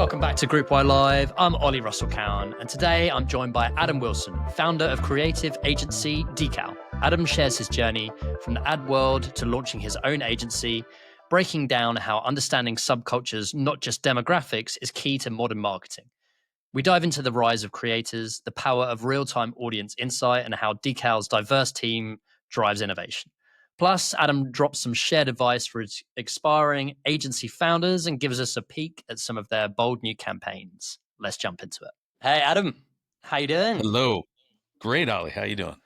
Welcome back to Group Y Live. I'm Oli Russell-Cowen, and today I'm joined by Adam Wilson, founder of creative agency Decal. Adam shares his journey from the ad world to launching his own agency, breaking down how understanding subcultures, not just demographics, is key to modern marketing. We dive into the rise of creators, the power of real-time audience insight, and how Decal's diverse team drives innovation. Plus, Adam drops some shared advice for his aspiring agency founders and gives us a peek at some of their bold new campaigns. Let's jump into it. Hey, Adam, how you doing? Hello. Great, Oli. How you doing?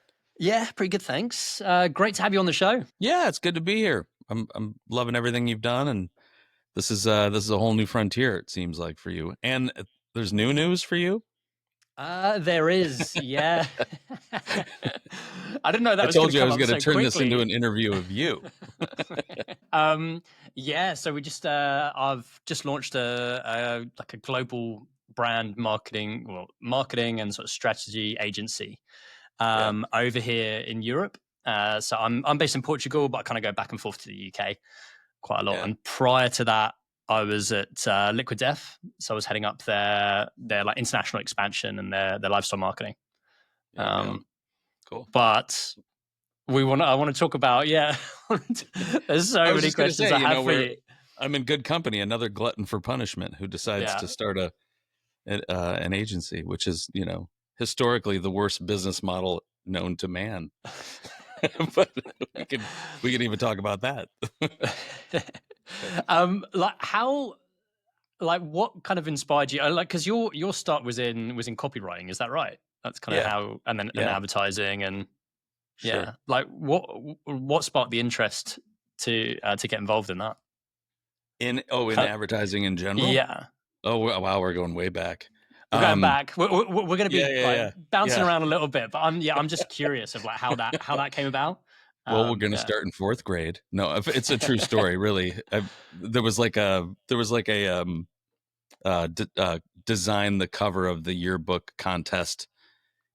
Yeah, pretty good, thanks. Great to have you on the show. Yeah, it's good to be here. I'm loving everything you've done, and this is a whole new frontier, it seems like, for you. And there's new news for you? There is, yeah. I didn't know that was going to come up so quickly. I told you I was going to turn this into an interview of you. Yeah, so we just I've just launched a global brand marketing and sort of strategy agency over here in Europe. So I'm based in Portugal, but I kind of go back and forth to the UK quite a lot. Yeah. And prior to that, I was at Liquid Death, so I was heading up their like international expansion and their lifestyle marketing. Cool. But I want to talk about there's so many questions I have for you. I'm in good company. Another glutton for punishment who decides to start an agency, which is historically the worst business model known to man. But we can even talk about that. What kind of inspired you? Because your start was in copywriting, is that right? That's kind of how, and then advertising and sure. What sparked the interest to get involved in that? In advertising in general? Yeah. Oh wow, we're going way back. We're going back. We're going to be bouncing around a little bit, but I'm just curious of how that came about. Well, we're going to start in fourth grade. No, it's a true story, really. There was design the cover of the yearbook contest,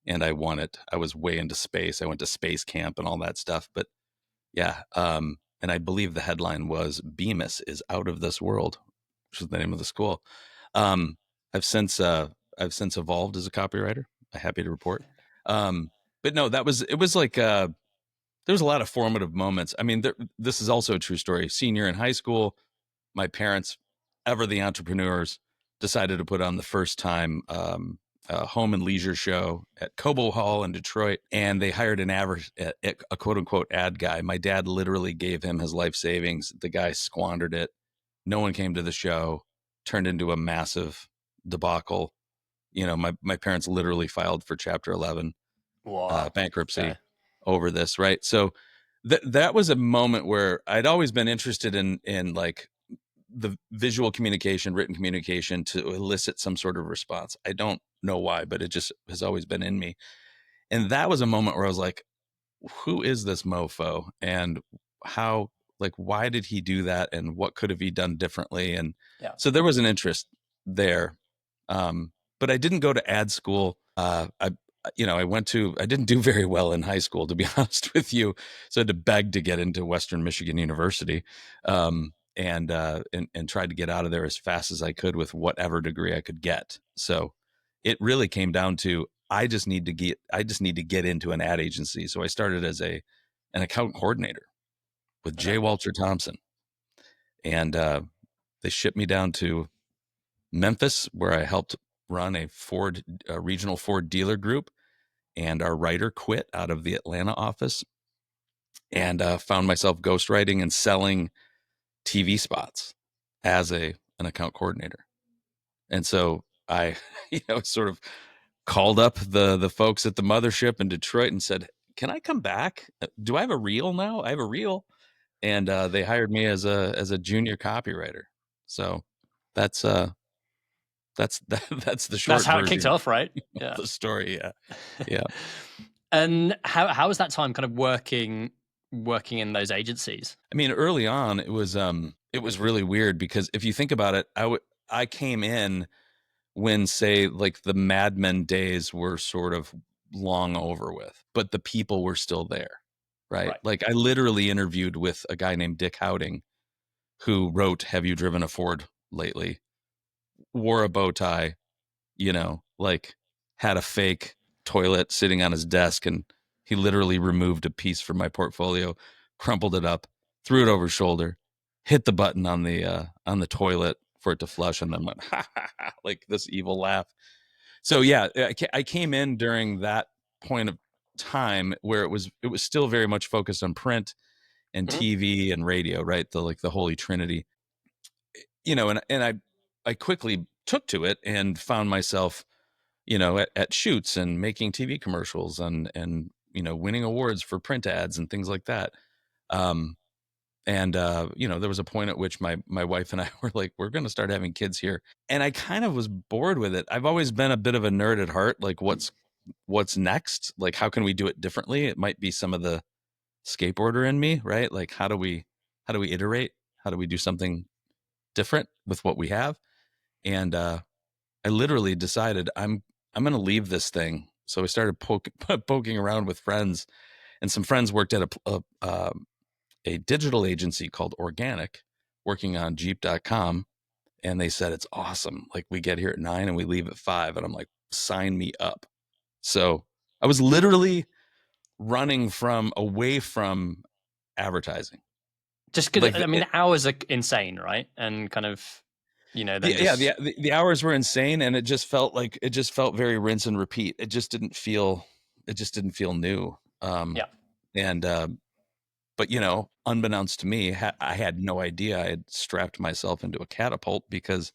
and I won it. I was way into space. I went to space camp and all that stuff. But yeah, and I believe the headline was "Bemis is out of this world," which is the name of the school. I've since evolved as a copywriter. I'm happy to report. But no, there was a lot of formative moments. I mean, this is also a true story. Senior in high school, my parents, ever the entrepreneurs, decided to put on the first time home and leisure show at Cobo Hall in Detroit, and they hired a quote unquote ad guy. My dad literally gave him his life savings. The guy squandered it. No one came to the show. Turned into a massive debacle. My parents literally filed for Chapter 11 bankruptcy over this, right? So that was a moment where I'd always been interested in like the visual communication, written communication to elicit some sort of response. I don't know why, but it just has always been in me. And that was a moment where I was like, who is this mofo? And how, why did he do that? And what could have he done differently? And so there was an interest there. But I didn't go to ad school. I didn't do very well in high school, to be honest with you. So I had to beg to get into Western Michigan University, and tried to get out of there as fast as I could with whatever degree I could get. So it really came down to, I just need to get into an ad agency. So I started as an account coordinator with J. Walter Thompson, and they shipped me down to Memphis, where I helped run a regional Ford dealer group. And our writer quit out of the Atlanta office, and found myself ghostwriting and selling TV spots as an account coordinator. And so I, sort of called up the folks at the mothership in Detroit and said, "Can I come back? Do I have a reel now? I have a reel." And they hired me as a junior copywriter. So that's the short. That's how it kicked off, right? Yeah. The story, yeah. And how was that time kind of working in those agencies? I mean, early on, it was really weird, because if you think about it, I came in when, say, like the Mad Men days were sort of long over with, but the people were still there, right? Like I literally interviewed with a guy named Dick Howding, who wrote "Have You Driven a Ford Lately?" wore a bow tie, like had a fake toilet sitting on his desk, and he literally removed a piece from my portfolio, crumpled it up, threw it over his shoulder, hit the button on the toilet for it to flush, and then went ha ha ha, like this evil laugh. So yeah, I came in during that point of time where it was still very much focused on print and Mhm. TV and radio, right? The holy trinity, and I quickly took to it and found myself, at shoots and making TV commercials and winning awards for print ads and things like that. Um, and there was a point at which my wife and I were like, we're going to start having kids here, and I kind of was bored with it. I've always been a bit of a nerd at heart. Like, what's next? Like, how can we do it differently? It might be some of the skateboarder in me, right? Like, how do we iterate? How do we do something different with what we have? And I literally decided I'm going to leave this thing. So I started poking around with friends, and some friends worked at a digital agency called Organic, working on Jeep.com, and they said it's awesome. Like, we get here at 9 and we leave at 5, and I'm like, sign me up. So I was literally running from away from advertising. Just because, Like I mean, the hours are insane, right? And kind of, then just the hours were insane, and it just felt very rinse and repeat. It just didn't feel new. yeah. And but unbeknownst to me, I had no idea I had strapped myself into a catapult, because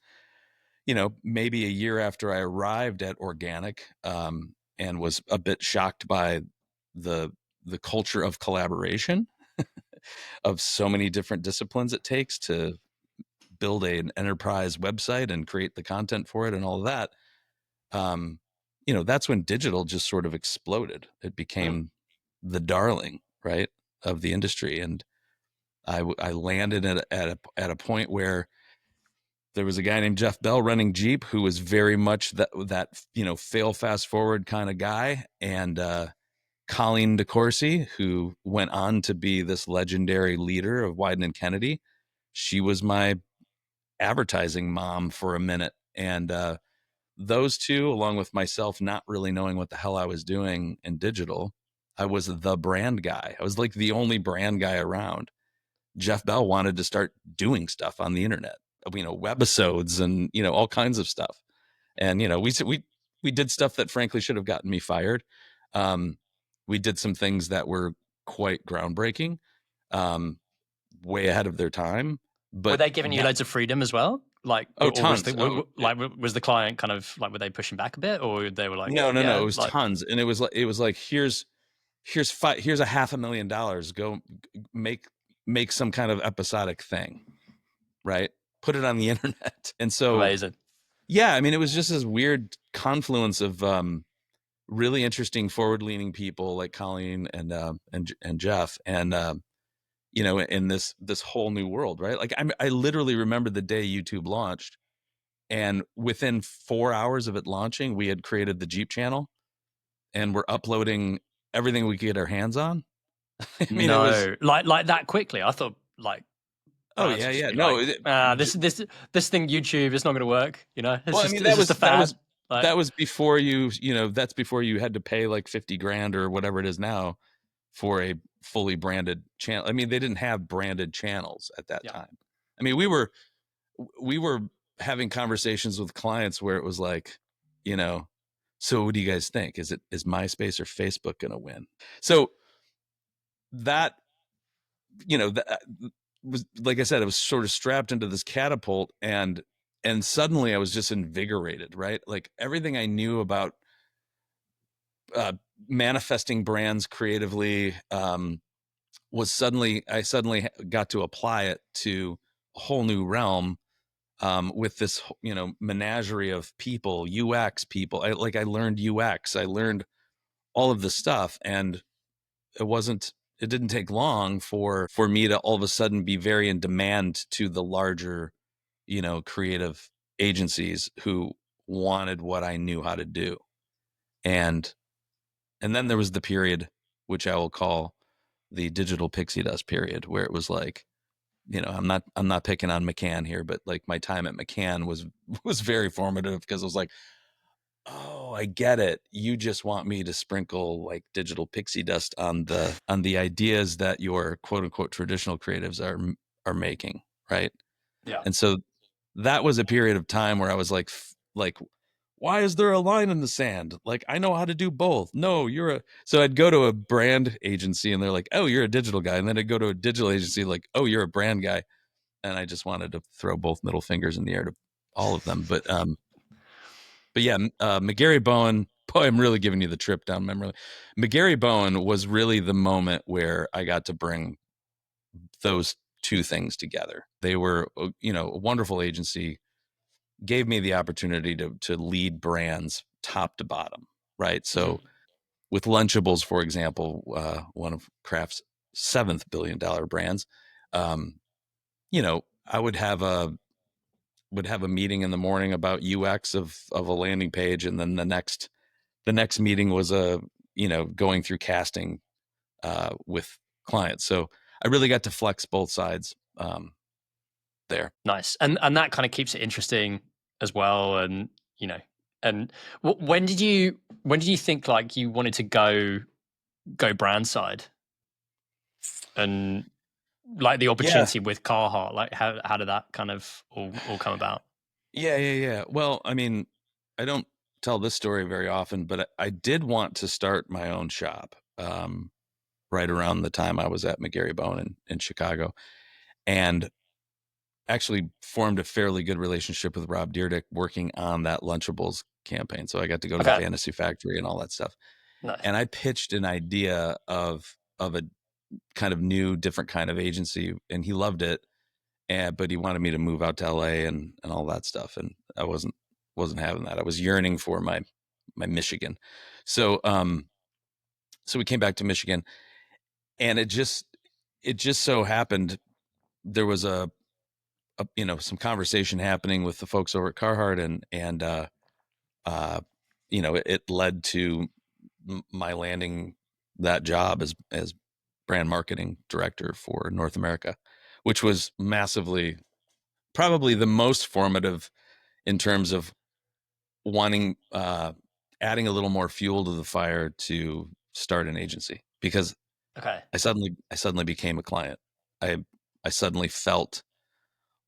maybe a year after I arrived at Organic, and was a bit shocked by the the culture of collaboration of so many different disciplines it takes to build an enterprise website and create the content for it and all of that. um, that's when digital just sort of exploded. It Mhm. became the darling, right, of the industry. And I landed at a point where there was a guy named Jeff Bell running Jeep, who was very much that fail fast forward kind of guy. And Colleen DeCourcy, who went on to be this legendary leader of Wyden and Kennedy. She was my advertising mom for a minute. And those two, along with myself not really knowing what the hell I was doing in digital, I was the brand guy. I was like the only brand guy around. Jeff Bell wanted to start doing stuff on the internet, webisodes and all kinds of stuff. And we did stuff that frankly should have gotten me fired. Um, we did some things that were quite groundbreaking, um, way ahead of their time. Were But they giving you that loads of freedom as well? Like, oh, or was tons. the was the client kind of like, were they pushing back a bit, or they were like, No, yeah, it was like, tons, and it was like, here's a $500,000. Go make make some kind of episodic thing, right? Put it on the internet. And so, amazing? yeah, I mean, it was just this weird confluence of really interesting, forward-leaning people like Colleen and Jeff, and in this whole new world, right? Like, I literally remember the day YouTube launched, and within 4 hours of it launching, we had created the Jeep channel, and we're uploading everything we could get our hands on. I mean, it was, No, like that quickly. I thought like oh brands yeah, would just yeah. be No, like, this thing YouTube is not going to work. well, I mean, It's just a fad. Like, that was before that's before you had to pay like 50 grand or whatever it is now for a fully branded channel. I mean, they didn't have branded channels at that yeah, time. I mean, we were having conversations with clients where it was like, you know, so what do you guys think? Is MySpace or Facebook going to win? So that, that was, like I said, I was sort of strapped into this catapult, and suddenly I was just invigorated, right? Like, everything I knew about uh, manifesting brands creatively, I suddenly got to apply it to a whole new realm, with this menagerie of people, UX people. I learned UX, I learned all of this stuff, and it didn't take long for me to all of a sudden be very in demand to the larger creative agencies who wanted what I knew how to do. And and then there was the period which I will call the digital pixie dust period, where it was like, I'm not picking on McCann here, but like my time at McCann was very formative because it was like, oh, I get it. You just want me to sprinkle like digital pixie dust on the ideas that your quote unquote traditional creatives are making, right? Yeah. And so that was a period of time where I was like, why is there a line in the sand? Like, I know how to do both. No, so I'd go to a brand agency and they're like, oh, you're a digital guy. And then I'd go to a digital agency like, oh, you're a brand guy. And I just wanted to throw both middle fingers in the air to all of them. But yeah, McGarry Bowen, boy, I'm really giving you the trip down memory lane. McGarry Bowen was really the moment where I got to bring those two things together. They were, a wonderful agency, gave me the opportunity to lead brands top to bottom, right? So Mhm. with Lunchables, for example, one of Kraft's $7th billion brands, I would have a meeting in the morning about UX of a landing page, and then the next meeting was going through casting with clients. So I really got to flex both sides there. Nice, and that kind of keeps it interesting as well. And you know, and when did you think like you wanted to go brand side, and like the Yeah, opportunity with Carhartt? Like how did that kind of all come about? yeah. Well, I mean, I don't tell this story very often, but I did want to start my own shop right around the time I was at McGarry Bone in Chicago, and actually formed a fairly good relationship with Rob Dyrdek working on that Lunchables campaign. So I got to go to the Okay, Fantasy Factory and all that stuff. nice. And I pitched an idea of a kind of new, different kind of agency, and he loved it. But he wanted me to move out to LA and all that stuff, and I wasn't having that. I was yearning for my Michigan. So so we came back to Michigan, and it just so happened there was some conversation happening with the folks over at Carhartt, and uh, it led to my landing that job as brand marketing director for North America, which was massively, probably the most formative in terms of wanting adding a little more fuel to the fire to start an agency, because Okay, I suddenly became a client. I suddenly felt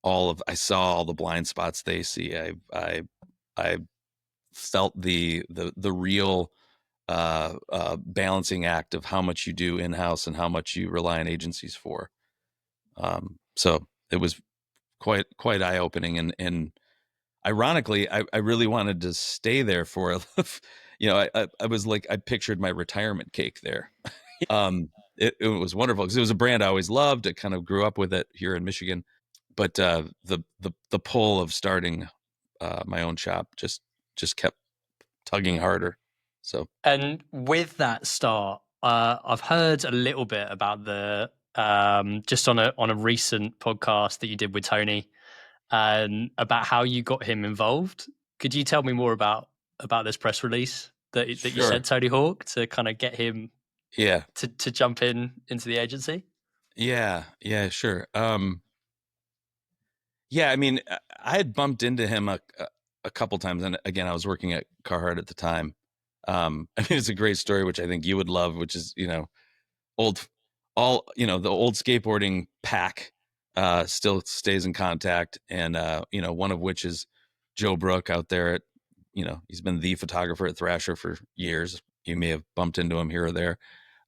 I saw all the blind spots they see. I felt the real balancing act of how much you do in house and how much you rely on agencies for. So it was quite eye opening, and ironically, I really wanted to stay there for I was like, I pictured my retirement cake there. It was wonderful because it was a brand I always loved. I kind of grew up with it here in Michigan, but the pull of starting my own shop just kept tugging harder. So and with that start, I've heard a little bit about the just on a recent podcast that you did with Tony, and about how you got him involved. Could you tell me more about this press release that you sure, sent Tony Hawk to kind of get him yeah, to jump into the agency? yeah, sure. Yeah, I mean, I had bumped into him a couple times, and again, I was working at Carhartt at the time. I mean, it's a great story, which I think you would love, which is old the old skateboarding pack still stays in contact, and one of which is Joe Brook out there at he's been the photographer at Thrasher for years. You may have bumped into him here or there.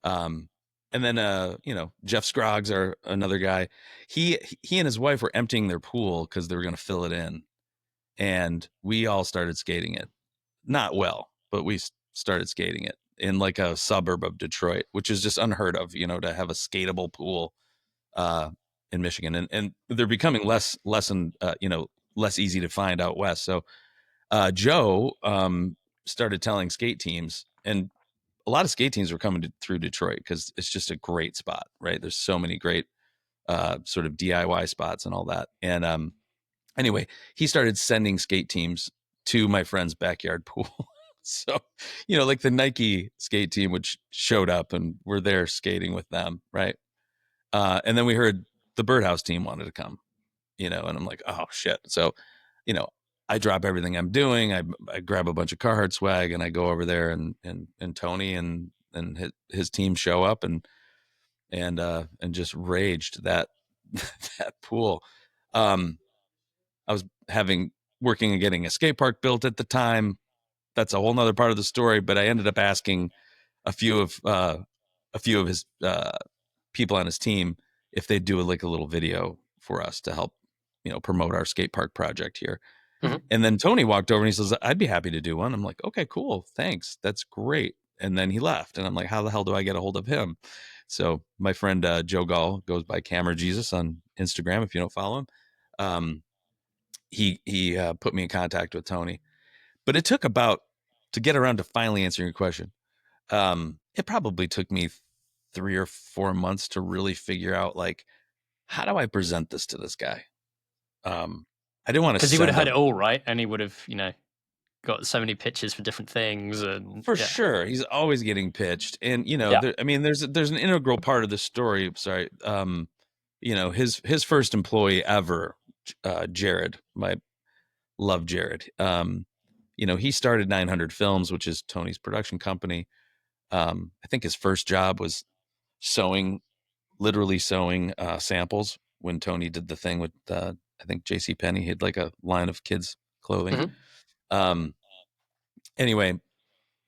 um and then Jeff Scroggs, are another guy. He and his wife were emptying their pool because they were going to fill it in, and we all started skating it. Not well, but we started skating it in like a suburb of Detroit, which is just unheard of, to have a skatable pool uh, in Michigan, and they're becoming less easy to find out west. So Joe started telling skate teams, and a lot of skate teams were coming through Detroit because it's just a great spot, right? There's so many great sort of DIY spots and all that. And anyway, he started sending skate teams to my friend's backyard pool. So, like the Nike skate team, which showed up and we're there skating with them, right? And then we heard the Birdhouse team wanted to come, and I'm like, oh shit. So, you know, I drop everything I'm doing. I grab a bunch of Carhartt swag and I go over there, and Tony and his team show up and just raged that that pool. I was working and getting a skate park built at the time. That's a whole nother part of the story, but I ended up asking a few of his people on his team if they'd do like a little video for us to help, promote our skate park project here. Mhm. And then Tony walked over and he says, I'd be happy to do one. I'm like, okay, cool. Thanks. That's great. And then he left. And I'm like, how the hell do I get a hold of him? So my friend Joe Gall goes by Camera Jesus on Instagram, if you don't follow him. He put me in contact with Tony. But it took about, to get around to finally answering your question, it probably took me 3 or 4 months to really figure out, like, how do I present this to this guy? I didn't want to Because he would have send had him. it all, right? And he would have, got so many pitches for different things, and For yeah, sure, he's always getting pitched, and yeah, there's an integral part of the story. Sorry, his first employee ever, Jared. My love Jared. He started 900 Films, which is Tony's production company. I think his first job was literally sewing samples when Tony did the thing with I think J.C. Penney. He had like a line of kids clothing. Mhm. Um, anyway,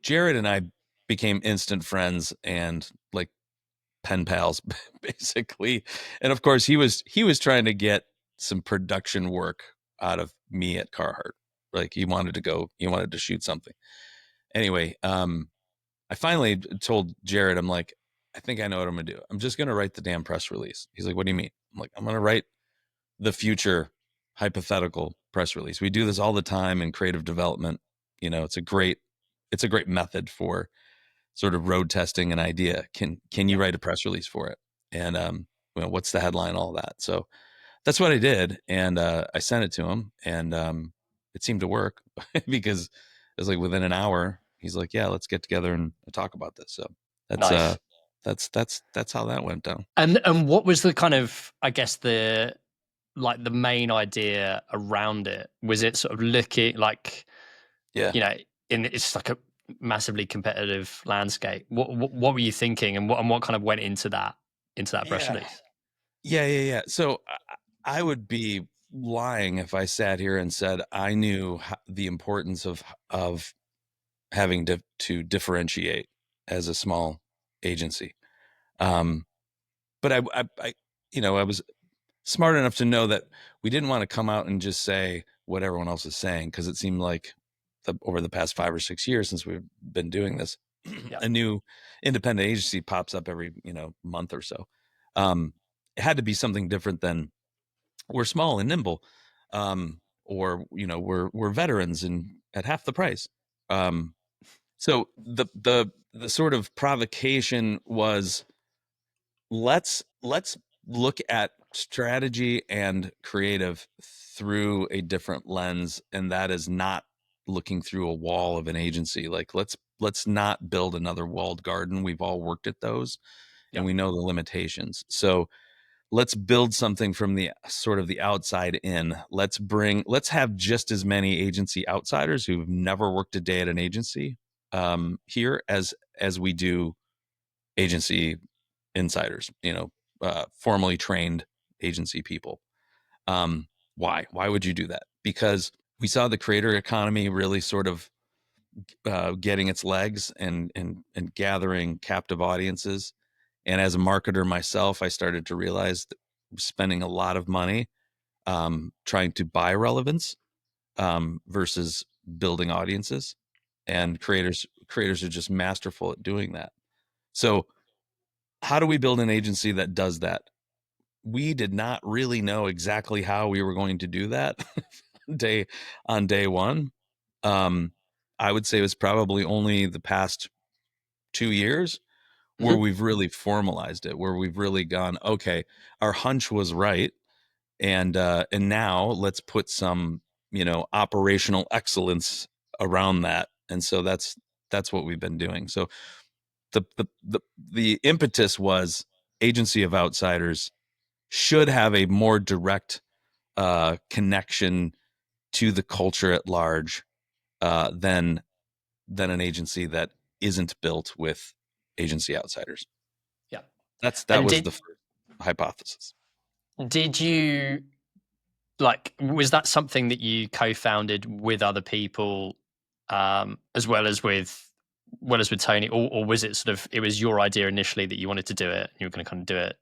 Jared and I became instant friends and like pen pals, basically. And of course, he was trying to get some production work out of me at Carhartt. Like he wanted to shoot something. Anyway, I finally told Jared, I'm like, I think I know what I'm gonna do. I'm just gonna write the damn press release. He's like, what do you mean? I'm like, I'm gonna write the future hypothetical press release. We do this all the time in creative development. It's a great method for sort of road testing an idea. Can you Yeah, write a press release for it? And what's the headline, all that. So that's what I did, and I sent it to him, and it seemed to work because it was like within an hour he's like, yeah, let's get together and talk about this. So that's nice. that's how that went down. And what was the kind of, I guess, the main idea around it? Was it sort of looking like, Yeah, you know, it's like a massively competitive landscape? What were you thinking, and what kind of went into that press yeah, release? yeah. So I would be lying if I sat here and said I knew the importance of having to differentiate as a small agency. Um, but I was smart enough to know that we didn't want to come out and just say what everyone else is saying, because it seemed like over the past 5 or 6 years since we've been doing this, Yeah, a new independent agency pops up every month or so. It had to be something different than we're small and nimble, or we're veterans and at half the price. So the sort of provocation was, let's look at strategy and creative through a different lens, and that is not looking through a wall of an agency. Like let's not build another walled garden. We've all worked at those yeah, and we know the limitations. So let's build something from the sort of the outside in. Let's have just as many agency outsiders who've never worked a day at an agency here as we do agency insiders, formally trained agency people. Why would you do that? Because we saw the creator economy really sort of getting its legs and gathering captive audiences. And as a marketer myself, I started to realize that spending a lot of money trying to buy relevance versus building audiences, and creators are just masterful at doing that. So how do we build an agency that does that? We did not really know exactly how we were going to do that day on day one. Um, I would say it was probably only the past 2 years where Mhm. we've really formalized it, where we've really gone, okay, our hunch was right, and now let's put some operational excellence around that. And so that's what we've been doing. So the impetus was agency of outsiders should have a more direct connection to the culture at large than an agency that isn't built with agency outsiders. Yeah. That And was the first hypothesis. did you like, was that something that you co-founded with other people, as well as with Tony, or was it sort of, it was your idea initially that you wanted to do it, and you were going to kind of do it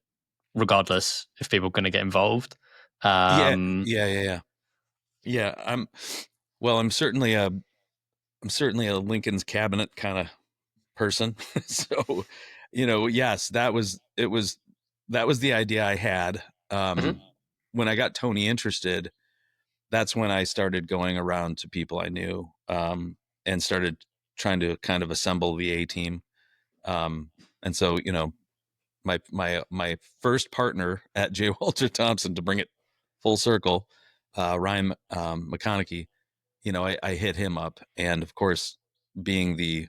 regardless if people were going to get involved? Yeah, Um, yeah. I'm certainly a Lincoln's cabinet kind of person. So, yes, that was the idea I had. mhm, When I got Tony interested, that's when I started going around to people I knew, and started trying to kind of assemble the A team. And so, my first partner at J. Walter Thompson, to bring it full circle, Ryan McConaughey, I hit him up, and of course, being the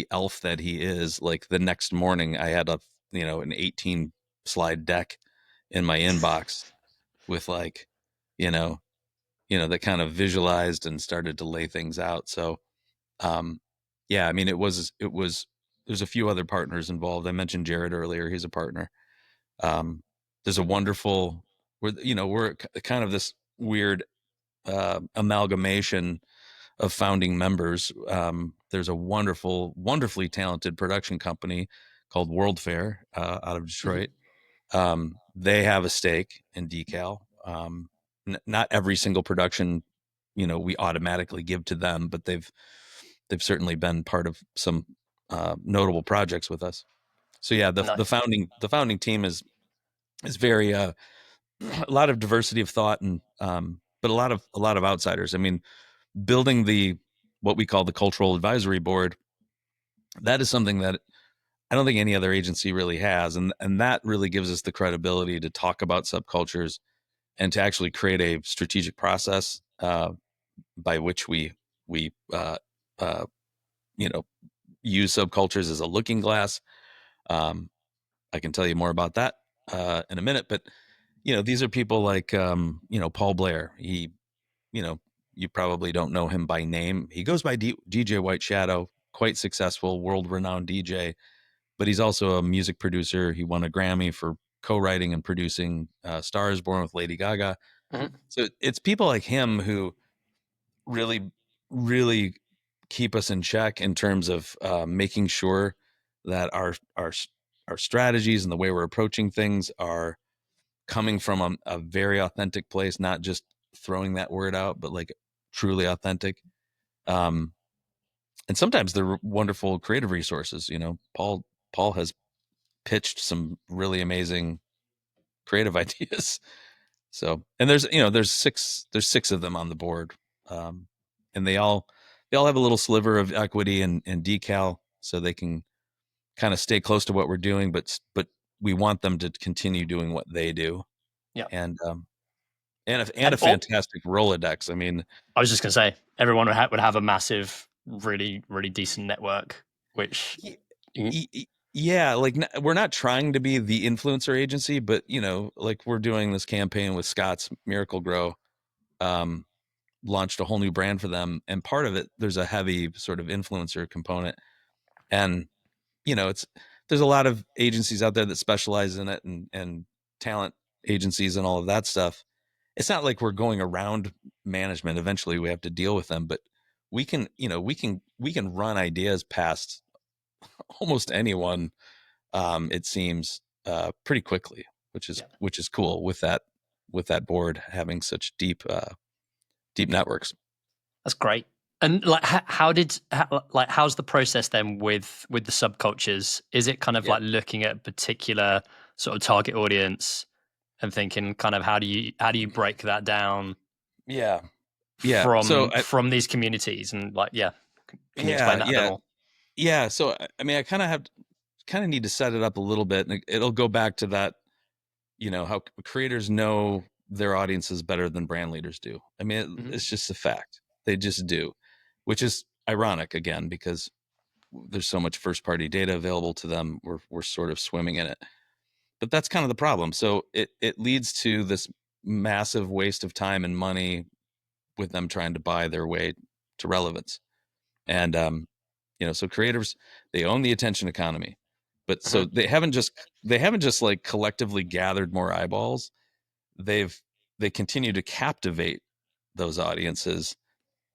elf that he is, like the next morning, I had an 18 slide deck in my inbox with like, you know, that kind of visualized and started to lay things out. So, yeah, I mean, there's a few other partners involved. I mentioned Jared earlier. He's a partner. There's a wonderful, we're kind of this weird amalgamation of founding members. There's a wonderfully talented production company called World Fair out of mhm. Detroit. They have a stake in Decal. Not every single production, we automatically give to them, but they've certainly been part of some notable projects with us. So yeah, the Nice. founding team is very a lot of diversity of thought, and but a lot of outsiders. I mean, building the what we call the cultural advisory board, that is something that I don't think any other agency really has, and that really gives us the credibility to talk about subcultures and to actually create a strategic process by which we uh, you know use subcultures as a looking glass. Um, I can tell you more about that in a minute, but these are people like Paul Blair. He you know you probably don't know him by name. He goes by DJ White Shadow, quite successful, world renowned DJ, but he's also a music producer. He won a Grammy for co-writing and producing Star is Born with Lady Gaga. Mhm. So it's people like him who really, really keep us in check in terms of making sure that our strategies and the way we're approaching things are coming from a very authentic place, not just throwing that word out, but like truly authentic. Um, and sometimes they're wonderful creative resources. Paul has pitched some really amazing creative ideas. So, and there's six of them on the board, and they all have a little sliver of equity and Decal, so they can kind of stay close to what we're doing, but we want them to continue doing what they do, Yeah. and and a And all, fantastic Rolodex. I mean, I was just going to say, everyone would have a massive, really, really decent network, which, y- mm, yeah, like we're not trying to be the influencer agency, but like we're doing this campaign with Scott's Miracle Grow. Um, Launched a whole new brand for them, and part of it, there's a heavy sort of influencer component, and it's there's a lot of agencies out there that specialize in it, and talent agencies and all of that stuff. It's not like we're going around management. Eventually we have to deal with them, but we can run ideas past almost anyone, it seems, pretty quickly, which is yeah, which is cool with that board having such deep networks. that's great. And like, how's the process then with the subcultures? Is it kind of Yeah. like looking at a particular sort of target audience and thinking kind of how do you break that down Yeah. Yeah. So from these communities? And like, yeah, can you yeah, explain that a bit yeah, more? yeah. So I mean, I kind of need to set it up a little bit, and it'll go back to that, how creators know their audiences better than brand leaders do. I mean, Hmm. it's just a fact. They just do, which is ironic again, because there's so much first party data available to them. We're sort of swimming in it. but that's kind of the problem. So it leads to this massive waste of time and money with them trying to buy their way to relevance. And so creators, they own the attention economy, but so Mhm. they haven't just like collectively gathered more eyeballs. They continue to captivate those audiences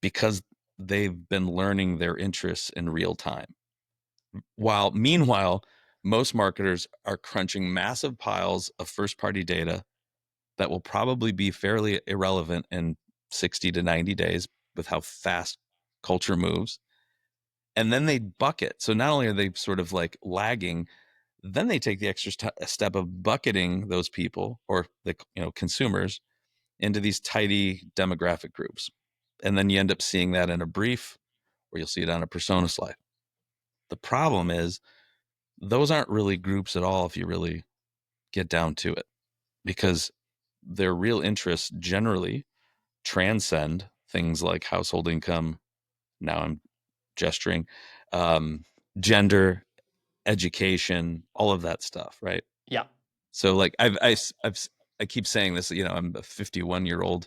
because they've been learning their interests in real time. While meanwhile, most marketers are crunching massive piles of first party data that will probably be fairly irrelevant in 60 to 90 days with how fast culture moves. And then they bucket. So not only are they sort of like lagging, then they take the extra step of bucketing those people or the consumers into these tidy demographic groups. And then you end up seeing that in a brief, or you'll see it on a persona slide. The problem is those aren't really groups at all if you really get down to it, because their real interests generally transcend things like household income. Now I'm gesturing, um, gender, education, all of that stuff, right? Yeah. So like I keep saying this, I'm a 51-year-old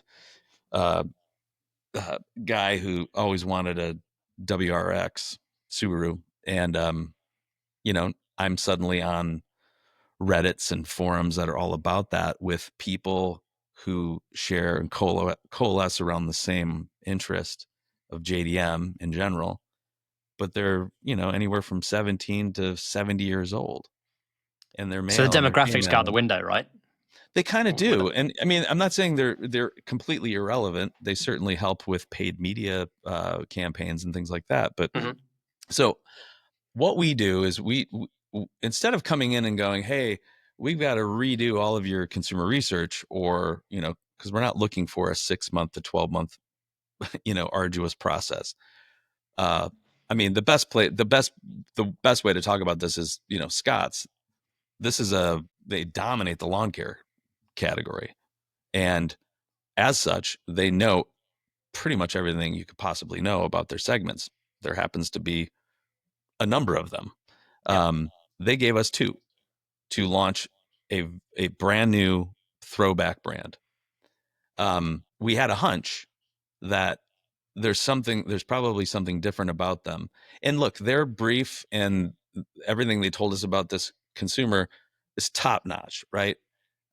uh, guy who always wanted a WRX Subaru, and I'm suddenly on Reddits and forums that are all about that with people who share and coalesce around the same interest of JDM in general, but they're anywhere from 17 to 70 years old, and they're So male the and they're demographics go out the female. window, right? They kind of With do, them. and I mean, I'm not saying they're completely irrelevant. They certainly help with paid media campaigns and things like that. But Mhm. so what we do is we instead of coming in and going, hey, we've got to redo all of your consumer research, or because we're not looking for a 6-month to 12-month arduous process. uh I mean, the best way to talk about this is Scott's. They dominate the lawn care category, and as such they know pretty much everything you could possibly know about their segments. There happens to be a number of them. Yeah. They gave us two to launch a brand new throwback brand. We had a hunch that there's probably something different about them. And look, their brief and everything they told us about this consumer is top notch, right?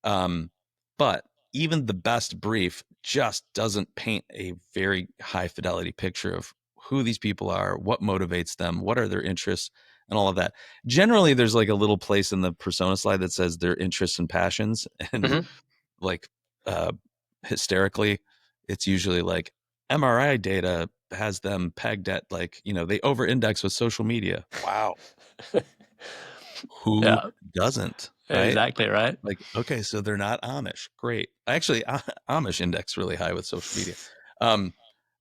Um, but even the best brief just doesn't paint a very high fidelity picture of who these people are, what motivates them, what are their interests, and all of that. Generally, there's like a little place in the persona slide that says their interests and passions, and Mhm. like uh, hysterically, it's usually like MRI data has them pegged at like they over index with social media. Wow, who Yeah. doesn't, right? Exactly right. Like, okay, so they're not Amish. Great. Actually, Amish index really high with social media.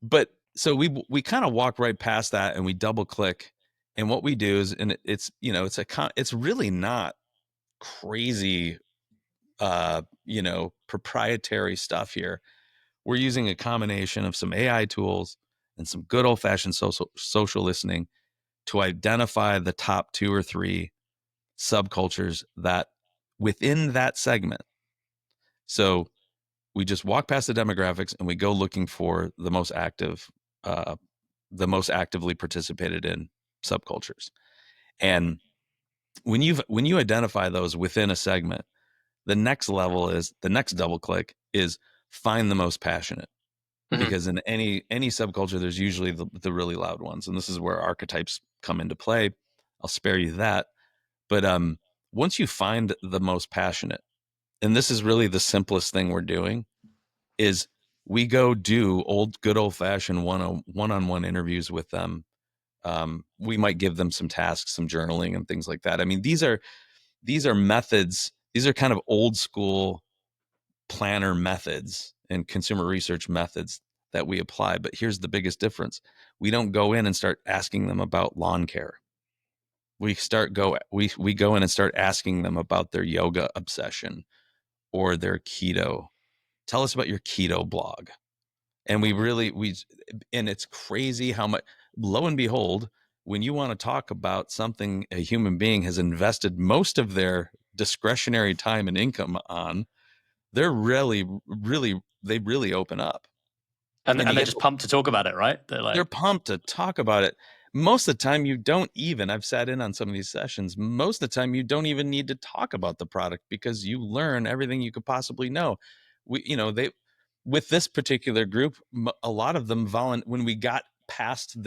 But so we kind of walk right past that and we double click. And what we do is, and it's really not crazy, proprietary stuff here. We're using a combination of some AI tools and some good old fashioned social listening to identify the top 2 or 3 subcultures that within that segment. So we just walk past the demographics and we go looking for uh, the most actively participated in subcultures. And when you identify those within a segment, the next double click is find the most passionate, Mhm. because in any subculture there's usually the really loud ones, and this is where archetypes come into play. I'll spare you that. But once you find the most passionate, and this is really the simplest thing we're doing, is we go do good old fashioned one-on-one interviews with them. We might give them some tasks, some journaling and things like that. I mean, these are methods. These are kind of old school planner methods and consumer research methods that we apply. But here's the biggest difference. We don't go in and start asking them about lawn care. We go in and start asking them about their yoga obsession or their keto. Tell us about your keto blog. And and it's crazy how much, lo and behold, when you want to talk about something a human being has invested most of their discretionary time and income on, they're they really open up. And And you they're get just pumped to talk about it, right? They're they're like, pumped to talk about it. Most of the time, you don't even, I've sat in on some of these sessions. Most of the time, you don't even need to talk about the product because you learn everything you could possibly know. With this particular group, a lot of them when we got past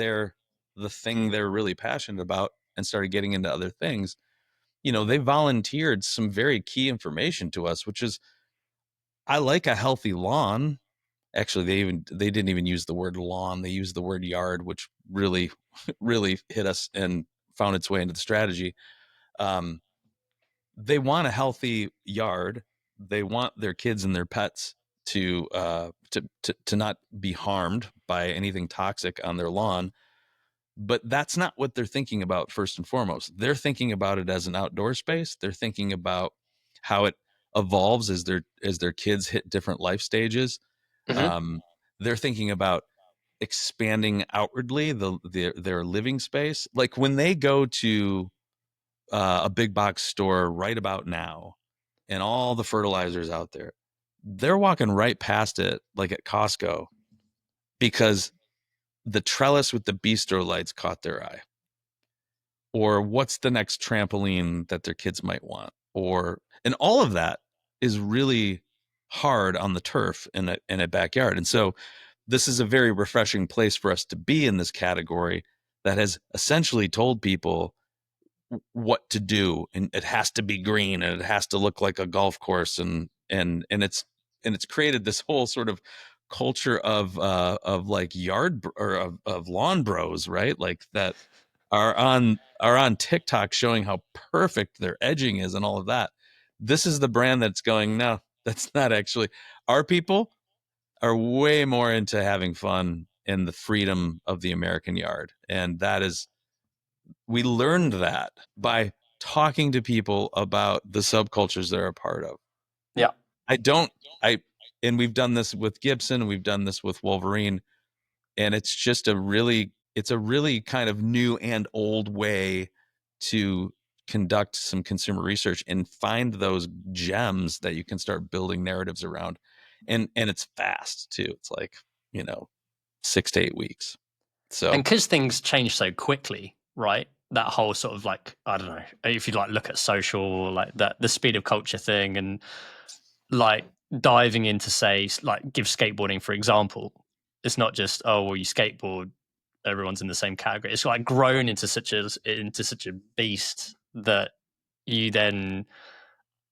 the thing they're really passionate about and started getting into other things, they volunteered some very key information to us, which is, I like a healthy lawn. Actually, they didn't even use the word lawn. They used the word yard, which really, really hit us and found its way into the strategy. Um, they want a healthy yard. They want their kids and their pets to not be harmed by anything toxic on their lawn. But that's not what they're thinking about first and foremost. They're thinking about it as an outdoor space. They're thinking about how it evolves as their kids hit different life stages. mm-hmm, Um, they're thinking about expanding outwardly their living space. Like when they go to a big box store right about now, and all the fertilizers out there, they're walking right past it like at Costco because the trellis with the bistro lights caught their eye, or what's the next trampoline that their kids might want, and all of that is really hard on the turf in a backyard. And so this is a very refreshing place for us to be in this category that has essentially told people what to do, and it has to be green and it has to look like a golf course, and it's created this whole sort of culture of like of lawn bros, right? Like that are on TikTok showing how perfect their edging is and all of that. This is the brand that's going, no, that's not actually. Our people are way more into having fun and the freedom of the American yard. And we learned that by talking to people about the subcultures they're a part of. yeah. I don't, I, and we've done this with Gibson, we've done this with Wolverine, and it's a really kind of new and old way to conduct some consumer research and find those gems that you can start building narratives around. And it's fast too. It's like, you know, 6 to 8 weeks. And So because things change so quickly, right? That whole sort of like, I don't know, if you like look at social, like that, the speed of culture thing, and like diving into, say, like give skateboarding, for example, it's not just, oh, well, you skateboard, everyone's in the same category. It's like grown into such a beast that you then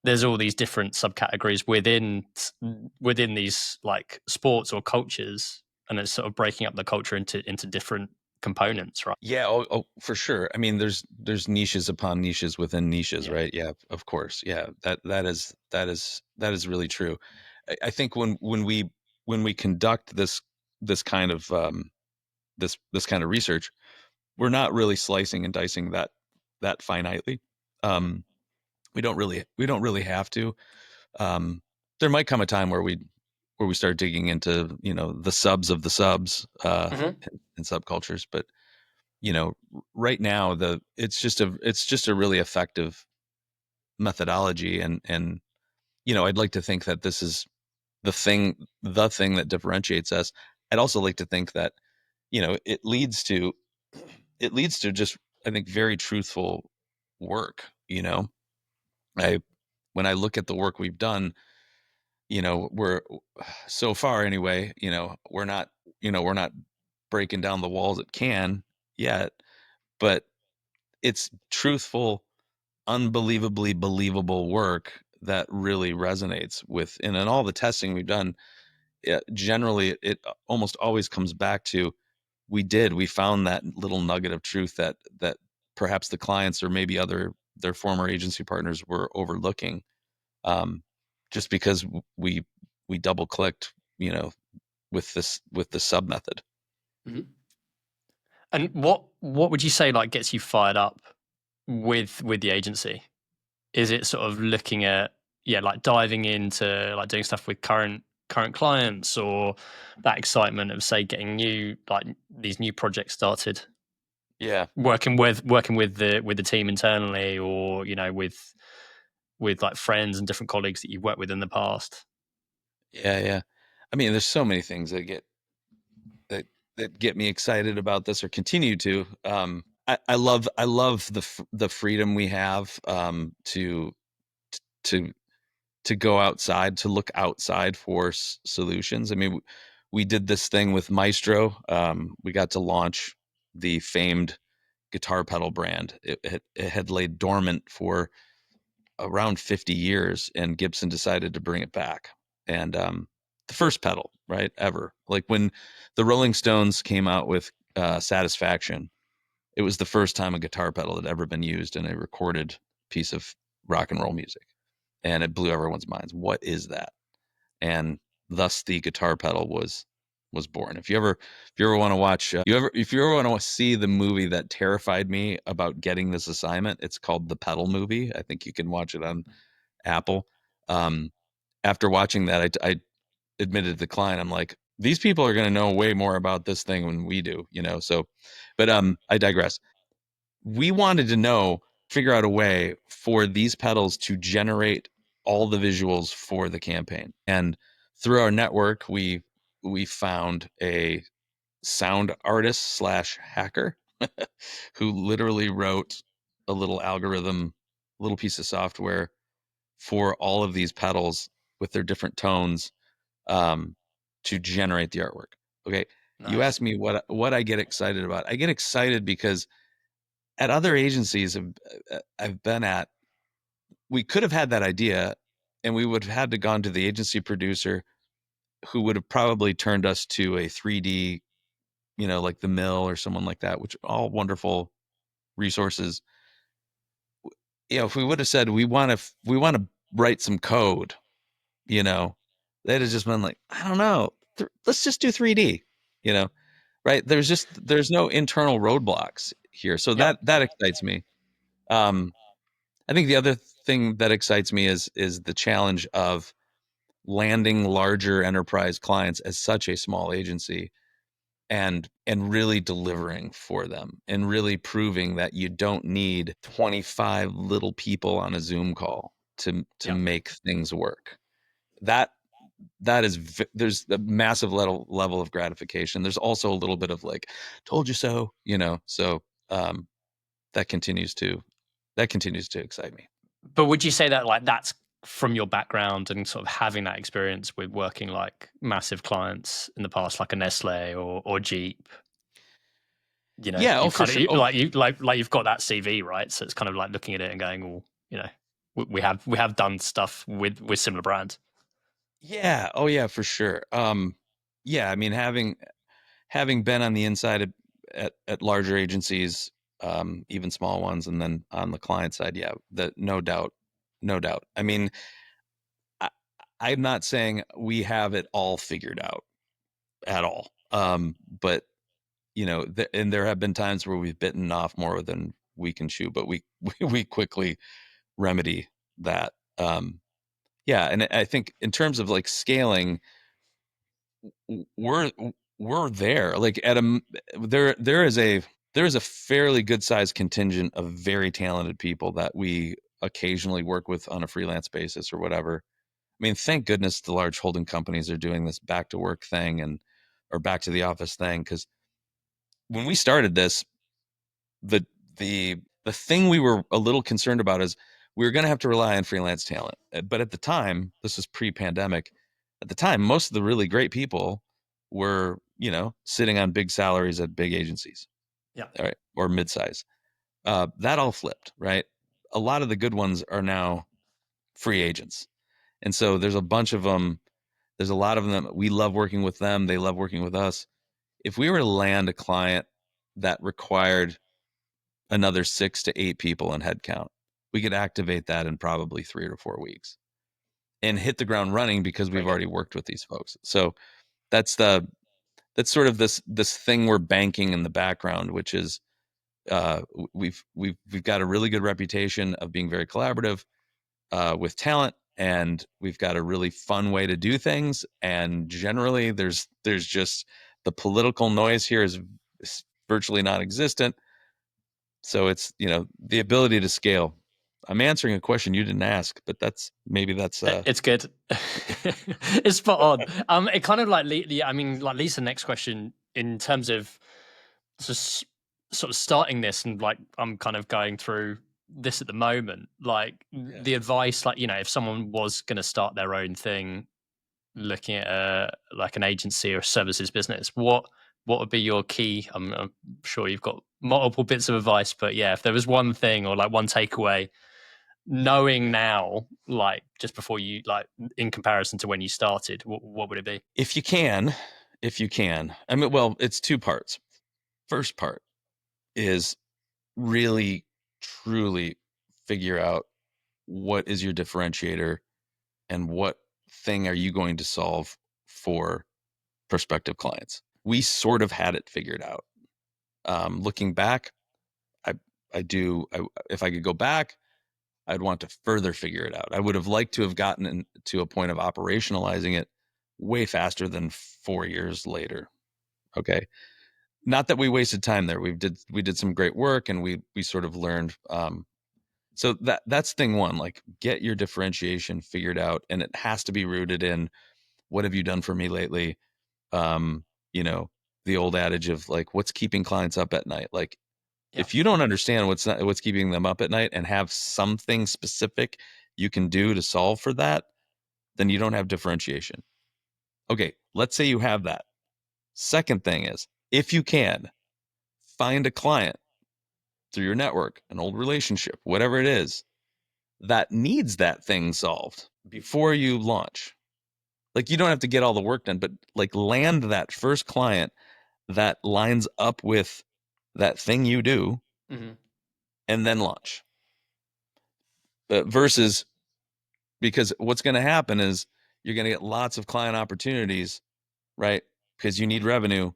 there's all these different subcategories within these like sports or cultures, and it's sort of breaking up the culture into different components, right? yeah, for sure. I mean, there's niches upon niches within niches, Yeah. right? Yeah, of course. Yeah, that is really true. I think when we conduct this kind of this kind of research, we're not really slicing and dicing that finitely. Um, we don't really have to. Um, there might come a time where we start digging into the subs of the subs Hmm. and subcultures, but right now it's just a really effective methodology, and I'd like to think that this is the thing that differentiates us. I'd also like to think that it leads to just, I think, very truthful work. I When I look at the work we've done, we're so far anyway, we're not breaking down the walls at can yet, but it's truthful, unbelievably believable work that really resonates with. And in all the testing we've done, generally it almost always comes back to, we found that little nugget of truth that perhaps the clients or maybe their former agency partners were overlooking, um, just because we double clicked, with the sub method. Hmm. And what would you say like gets you fired up with the agency? Is it sort of looking at, yeah, like diving into like doing stuff with current clients, or that excitement of, say, getting new like these new projects started, Yeah. working with the team internally, or with with like friends and different colleagues that you've worked with in the past? Yeah, yeah. I mean, there's so many things that that get me excited about this or continue to. I love the freedom we have to to go outside, to look outside for solutions. I mean, we did this thing with Maestro. We got to launch the famed guitar pedal brand. It had laid dormant for around 50 years, and Gibson decided to bring it back. And the first pedal, right, ever. Like when the Rolling Stones came out with Satisfaction, it was the first time a guitar pedal had ever been used in a recorded piece of rock and roll music. And it blew everyone's minds. What is that? And thus the guitar pedal was born. If you ever want to watch if you ever want to see the movie that terrified me about getting this assignment, it's called The Pedal Movie. I think you can watch it on Apple. Um, After watching that, I admitted to the client, I'm like, these people are going to know way more about this thing than we do, you know. So, but I digress. We wanted to figure out a way for these pedals to generate all the visuals for the campaign. And through our network, we found a sound artist slash hacker who literally wrote a little algorithm, a little piece of software for all of these pedals with their different tones, um, to generate the artwork. Okay. You Nice. asked me what I get excited about. I get excited because at other agencies I've been at, we could have had that idea and we would have had to gone to the agency producer who would have probably turned us to a 3D, you know, like the Mill or someone like that, which are all wonderful resources. You know, if we would have said we want to write some code, you know, they'd have just been like, I don't know, let's just do 3D, you know, right? There's no internal roadblocks here, so Yep. that excites me. Um, I think the other thing that excites me is the challenge of landing larger enterprise clients as such a small agency and really delivering for them and really proving that you don't need 25 little people on a Zoom call to Yep. make things work. That there's a massive level of gratification. There's also a little bit of like, told you so, you know. So um, that continues to excite me. But would you say that like that's from your background and sort of having that experience with working like massive clients in the past, like a Nestle or Jeep? You know, Yeah, oh you've for kind of sure. Oh like you've got that CV, right? So it's kind of like looking at it and going, well, you know, we have done stuff with similar brands. yeah, oh yeah, for sure. Yeah, I mean having been on the inside at larger agencies, even small ones, and then on the client side, yeah, that no doubt, no doubt. I mean, I, I'm not saying we have it all figured out at all, but you know, and there have been times where we've bitten off more than we can chew, but we quickly remedy that. Yeah, and I think in terms of like scaling, we're we're there. Like at a there is a fairly good sized contingent of very talented people that we occasionally work with on a freelance basis or whatever. I mean, thank goodness the large holding companies are doing this back to work thing and or back to the office thing, because when we started this, the the the thing we were a little concerned about is we were going to have to rely on freelance talent. But at the time, this was pre-pandemic. At the time, most of the really great people were, you know, sitting on big salaries at big agencies, Yeah. all right, or midsize. That all flipped, right? A lot of the good ones are now free agents, and so there's a bunch of them. There's a lot of them. We love working with them. They love working with us. If we were to land a client that required another 6 to 8 people in headcount, we could activate that in probably 3 to 4 weeks and hit the ground running because we've Very good. already worked with these folks. So that's the that's sort of this thing we're banking in the background, which is we've got a really good reputation of being very collaborative with talent, and we've got a really fun way to do things. And generally, there's just the political noise here is virtually non-existent. So it's, you know, the ability to scale. I'm answering a question you didn't ask, but that's It's good. It's spot on. It kind of like leads to the next question in terms of just sort of starting this, and like I'm kind of going through this at the moment. Like the advice, like if someone was going to start their own thing, looking at like an agency or a services business, what would be your key? I'm sure you've got multiple bits of advice, but yeah, if there was one thing or like one takeaway, knowing now, like just before you, like in comparison to when you started, what would it be? If you can, I mean, well, it's two parts. First part is really, truly figure out what is your differentiator and what thing are you going to solve for prospective clients. We sort of had it figured out. Looking back, if I could go back, I'd want to further figure it out. I would have liked to have gotten to a point of operationalizing it way faster than 4 years later. Okay. Not that we wasted time there. We did some great work, and we sort of learned. So that's thing one, like get your differentiation figured out, and it has to be rooted in what have you done for me lately? Um, you know, the old adage of like, what's keeping clients up at night? Like, if you don't understand what's keeping them up at night and have something specific you can do to solve for that, then you don't have differentiation. Okay, let's say you have that. Second thing is, if you can, find a client through your network, an old relationship, whatever it is, that needs that thing solved before you launch. Like, you don't have to get all the work done, but like land that first client that lines up with that thing you do, and then launch. Versus, because what's going to happen is you're going to get lots of client opportunities, right? Because you need revenue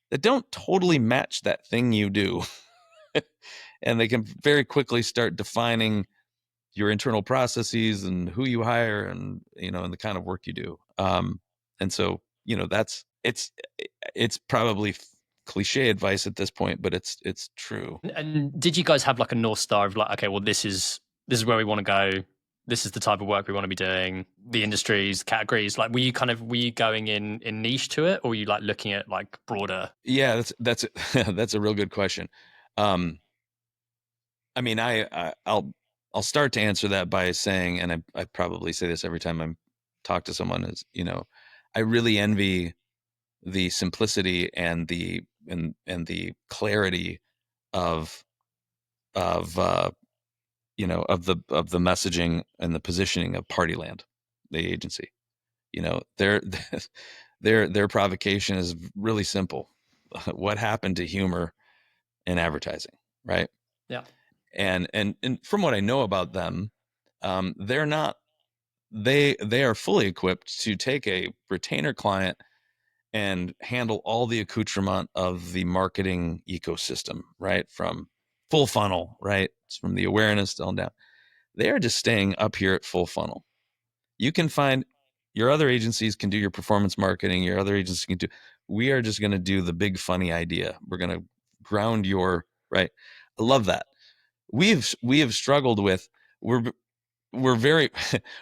that don't totally match that thing you do. And they can very quickly start defining your internal processes and who you hire, and and the kind of work you do. And so it's probably cliche advice at this point, but it's true. And did you guys have like a North Star of like, okay, well, this is where we want to go. This is the type of work we want to be doing. The industries, categories. Like, were you going in niche to it, or were you like looking at like broader? Yeah, that's that's a real good question. I mean, I'll start to answer that by saying, and I probably say this every time I talk to someone, is I really envy the simplicity and the clarity of of the messaging and the positioning of Partyland, the agency. Their their provocation is really simple. What happened to humor in advertising, right? Yeah. And from what I know about them, they're not they are fully equipped to take a retainer client and handle all the accoutrement of the marketing ecosystem, right? From full funnel, right? It's from the awareness on down. They are just staying up here at full funnel. You can find your other agencies can do your performance marketing, your other agencies can do. We are just going to do the big funny idea. We're going to ground your right. I love that. We have struggled with we're we're very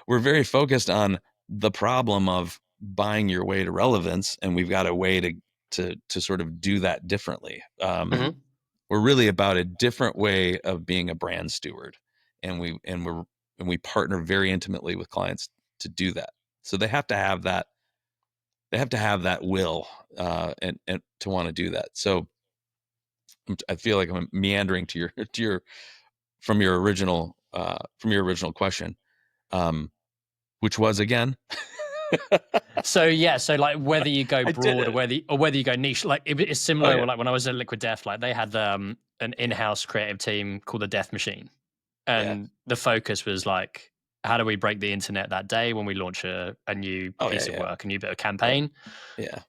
we're very focused on the problem of buying your way to relevance, and we've got a way to sort of do that differently. We're really about a different way of being a brand steward, and we partner very intimately with clients to do that. So they have to have that. They have to have that will, and to want to do that. So I feel like I'm meandering to your from your original question, which was again. So yeah, so like whether you go I did broad it. or whether you go niche, like it's Oh similar. yeah, Like when I was at Liquid Death, like they had an in-house creative team called the Death Machine, yeah. and the focus was like, how do we break the internet that day when we launch a new Oh piece yeah, of yeah, work, a new bit of yeah, campaign? yeah,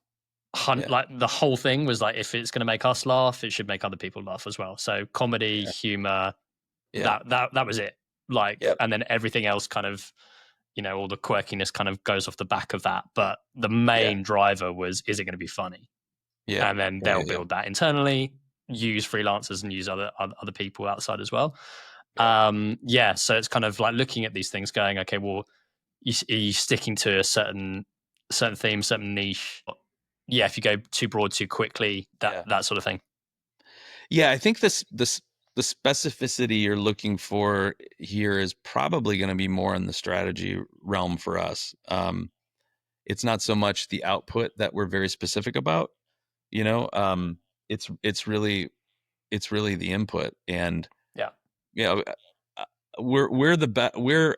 yeah, Like the whole thing was like, if it's going to make us laugh, it should make other people laugh as well. So comedy, yeah, humor, yeah. that was it. Like, Yep. and then everything else kind of, all the quirkiness kind of goes off the back of that. But the main driver was, is it going to be funny? Yeah, And then yeah, they'll yeah, build that internally, use freelancers and use other people outside as well. Yeah, so it's kind of like looking at these things, going, okay, well, are you sticking to a certain theme, certain niche? Yeah, if you go too broad too quickly, that sort of thing. Yeah, I think the specificity you're looking for here is probably going to be more in the strategy realm for us. It's not so much the output that we're very specific about, you know. It's really the input, and Yeah, you know, we're the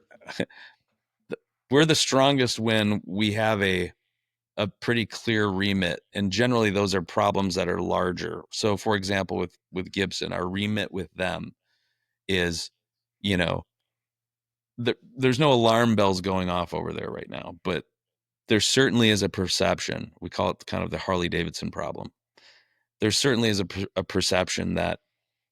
we're the strongest when we have a pretty clear remit, and generally those are problems that are larger. So for example, with Gibson, our remit with them is, you know, there's no alarm bells going off over there right now, but there certainly is a perception. We call it kind of the Harley Davidson problem. There certainly is a perception that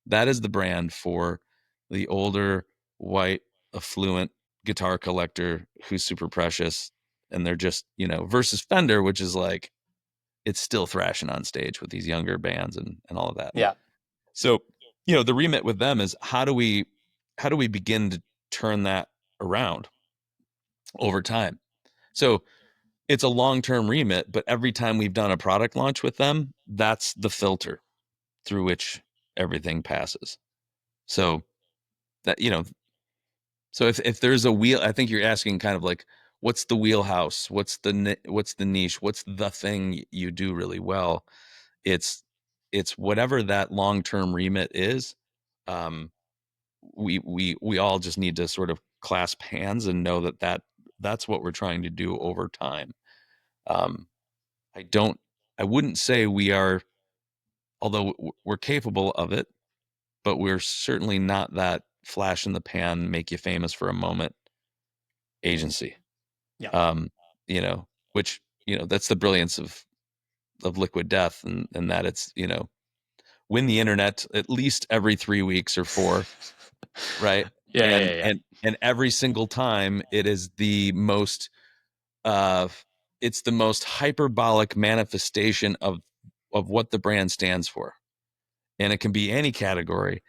that is the brand for the older white affluent guitar collector who's super precious, and they're just, you know, versus Fender, which is like, it's still thrashing on stage with these younger bands and all of that. yeah, So, you know, the remit with them is how do we begin to turn that around over time? So it's a long-term remit, but every time we've done a product launch with them, that's the filter through which everything passes. So that, you know, so if there's a wheel, I think you're asking kind of like, what's the wheelhouse? What's the niche? What's the thing you do really well? It's whatever that long-term remit is. Um, we all just need to sort of clasp hands and know that's what we're trying to do over time. Um, I wouldn't say we are, although we're capable of it, but we're certainly not that flash in the pan, make you famous for a moment agency. yeah. Um, you know, which, you know, that's the brilliance of Liquid Death, and that it's, you know, win the internet at least every 3 weeks or four, right? Yeah, yeah, And yeah. and every single time it is the most uh it's the most hyperbolic manifestation of what the brand stands for. And it can be any category,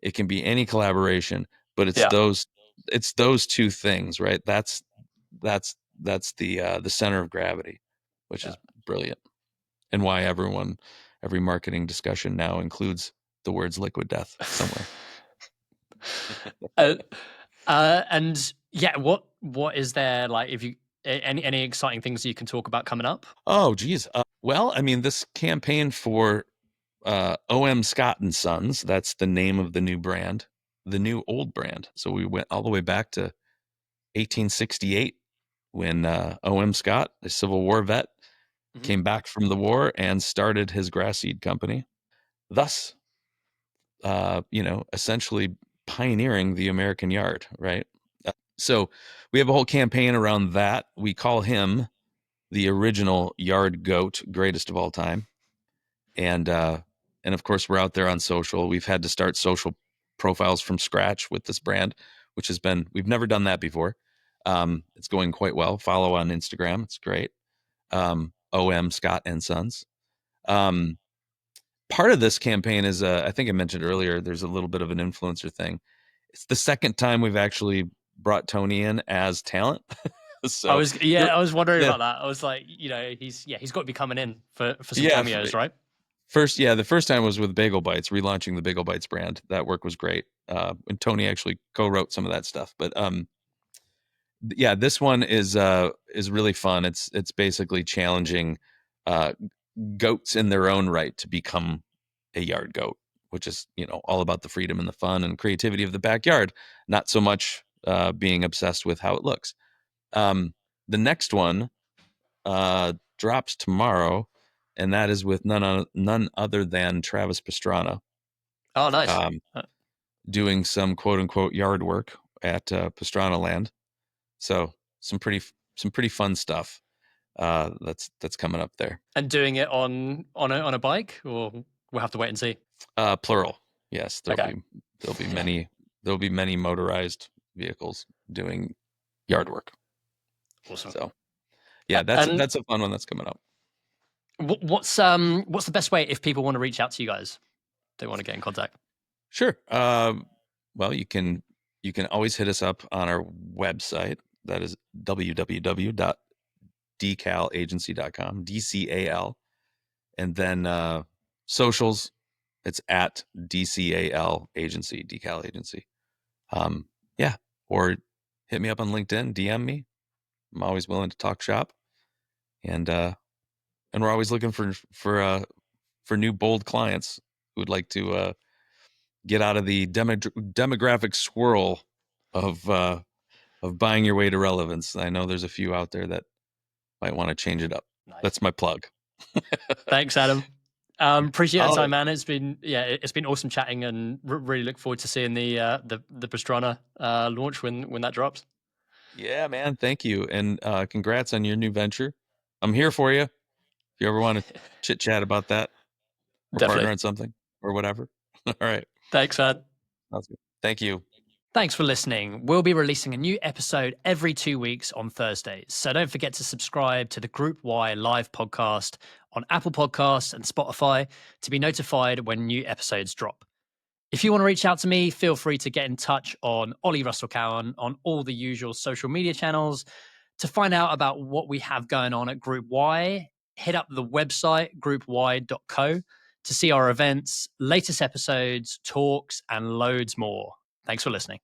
it can be any collaboration, but Yeah, it's those two things, right? That's the center of gravity, which yeah. is brilliant, and why every marketing discussion now includes the words Liquid Death somewhere. uh, and yeah, what is there like? If you any exciting things you can talk about coming up? Oh, geez. Well, I mean, this campaign for OM Scott and Sons, that's the name of the new brand, the new old brand. So we went all the way back to 1868 when OM Scott, a Civil War vet, Mhm. came back from the war and started his grass seed company, thus, you know, essentially pioneering the American yard, right? So we have a whole campaign around that. We call him the original yard goat, greatest of all time. And of course we're out there on social. We've had to start social profiles from scratch with this brand, which has been, we've never done that before. It's going quite well. Follow on Instagram, it's great. OM Scott and Sons. um, Part of this campaign is, I think I mentioned earlier, there's a little bit of an influencer thing. It's the second time we've actually brought Tony in as talent. So you're I was wondering yeah about that. I was like, you know, he's got to be coming in for some yeah cameos, right? the first time was with Bagel Bites, relaunching the Bagel Bites brand. That work was great. And Tony actually co-wrote some of that stuff. But yeah, this one is really fun. It's basically challenging uh, goats in their own right to become a yard goat, which is, you know, all about the freedom and the fun and creativity of the backyard, not so much being obsessed with how it looks. The next one drops tomorrow, and that is with none other than Travis Pastrana, Oh, nice. um, doing some quote unquote yard work at Pastrana Land. So some pretty fun stuff that's coming up there. And doing it on a bike, or we'll have to wait and see. Plural, yes. Okay. There'll be Yeah. many motorized vehicles doing yard work. Awesome. So yeah, And that's a fun one that's coming up. what's the best way if people want to reach out to you guys? They want to get in contact. Sure. Well, you can always hit us up on our website. That is www.decalagency.com, DCAL. And then socials, it's at DCAL Agency, Decal Agency. Yeah, or hit me up on LinkedIn, DM me. I'm always willing to talk shop, and we're always looking for new bold clients who would like to get out of the demographic swirl of buying your way to relevance. I know there's a few out there that might want to change it up. Nice. That's my plug. Thanks, Adam. Appreciate the Oh, time, man. It's been awesome chatting, and really look forward to seeing the Pastrana launch when that drops. yeah, man. Thank you, and congrats on your new venture. I'm here for you if you ever want to chit chat about that or Definitely. partner on something or whatever. All right. Thanks, man. Sounds good. Thank you. Thanks for listening. We'll be releasing a new episode every 2 weeks on Thursdays. So don't forget to subscribe to the Group Y live podcast on Apple Podcasts and Spotify to be notified when new episodes drop. If you want to reach out to me, feel free to get in touch on Oli Russell-Cowen on all the usual social media channels. To find out about what we have going on at Group Y, hit up the website groupy.co to see our events, latest episodes, talks, and loads more. Thanks for listening.